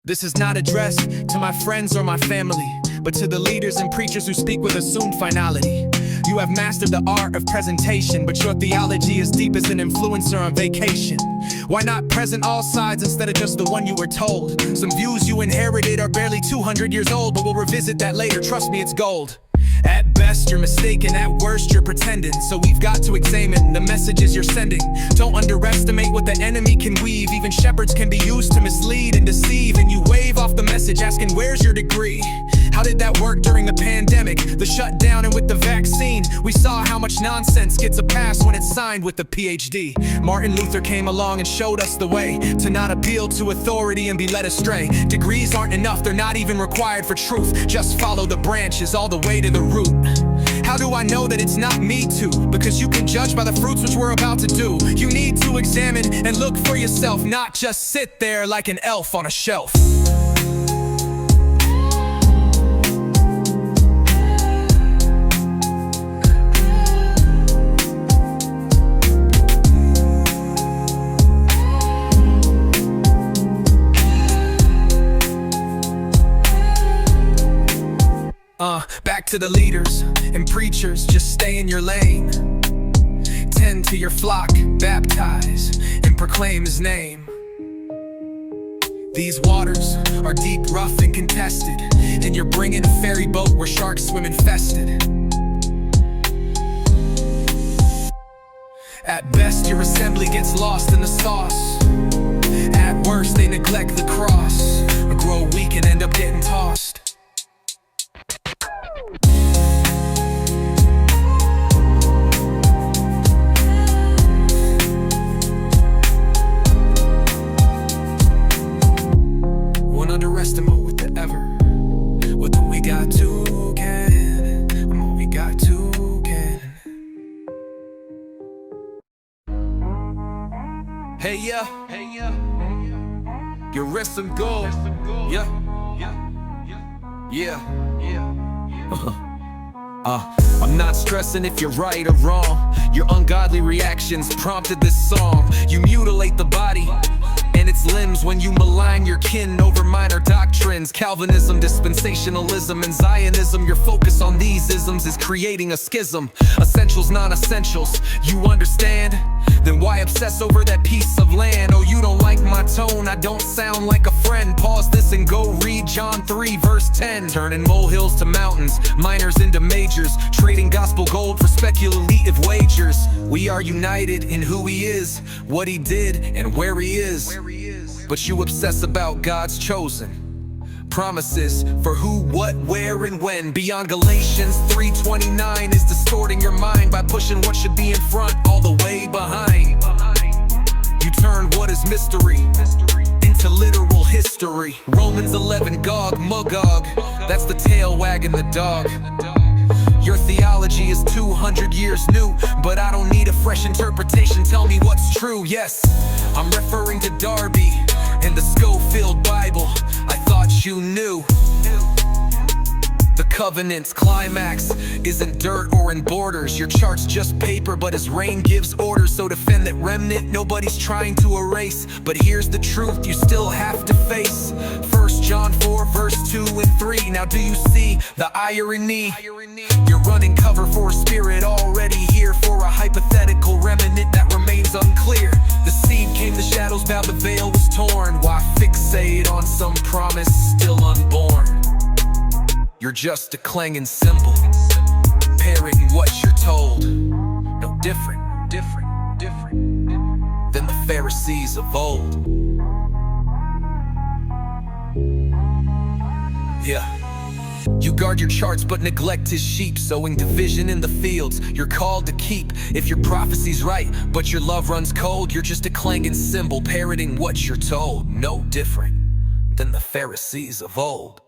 This is not addressed to my friends or my family, but to the leaders and preachers who speak with assumed finality. You have mastered the art of presentation, but your theology is deep as an influencer on vacation. Why not present all sides instead of just the one you were told? Some views you inherited are barely 200 years old, but we'll revisit that later, trust me, it's gold. At best, you're mistaken, at worst, you're pretending. So we've got to examine the messages you're sending. Don't underestimate what the enemy can weave. Even shepherds can be used to mislead and deceive. And you wave off the message asking, where's your degree? How did that work during the pandemic, the shutdown, and with the vaccine? We saw how much nonsense gets a pass when it's signed with a PhD. Martin Luther came along and showed us the way to not appeal to authority and be led astray. Degrees aren't enough, they're not even required for truth. Just follow the branches all the way to the root. How do I know that it's not me too? Because you can judge by the fruits which we're about to do. You need to examine and look for yourself, not just sit there like an elf on a shelf. Back to the leaders and preachers, just stay in your lane. Tend to your flock, baptize, and proclaim his name. These waters are deep, rough, and contested, and you're bringing a ferry boat where sharks swim infested. At best, your assembly gets lost in the sauce. At worst, they neglect the cross, or grow weak and end up getting tossed. Underestimate with the ever, what do we got to get, and what we got to get. Hey yeah, your wrists and gold, yeah. I'm not stressing if you're right or wrong. Your ungodly reactions prompted this song. You mutilate the body and its limbs when you malign your kin over minor doctrines. Calvinism, dispensationalism, and Zionism. Your focus on these isms is creating a schism. Essentials, non-essentials, you understand? Then why obsess over that piece of land? Oh, you don't like my tone, I don't sound like a friend. Pause this and go read John 3 verse 10. Turning molehills to mountains, minors into majors, trading gospel gold for speculative wagers. We are united in who he is, what he did, and where he is. But you obsess about God's chosen promises for who, what, where, and when. Beyond Galatians 3:29 is distorting your mind by pushing what should be in front all the way behind. You turn what is mystery into literal history. Romans 11, Gog, Magog, that's the tail wagging the dog. Your theology is 200 years new, but I don't need a fresh interpretation, tell me what's true. Yes, I'm referring to Darby and the Schofield Bible. I thought you knew. The covenant's climax isn't dirt or in borders. Your chart's just paper, but his reign gives orders. So defend that remnant nobody's trying to erase. But here's the truth you still have to face. 1 John 4 verse 2 and 3. Now do you see the irony? You're running cover for a spirit already here, for a hypothetical remnant that remains unclear. The seed came, the shadows bowed, the veil was torn. Why fixate on some promise still unborn? You're just a clanging cymbal, parroting what you're told. No different than the Pharisees of old. Yeah. You guard your charts but neglect his sheep, sowing division in the fields you're called to keep. If your prophecy's right but your love runs cold, you're just a clanging cymbal, parroting what you're told. No different than the Pharisees of old.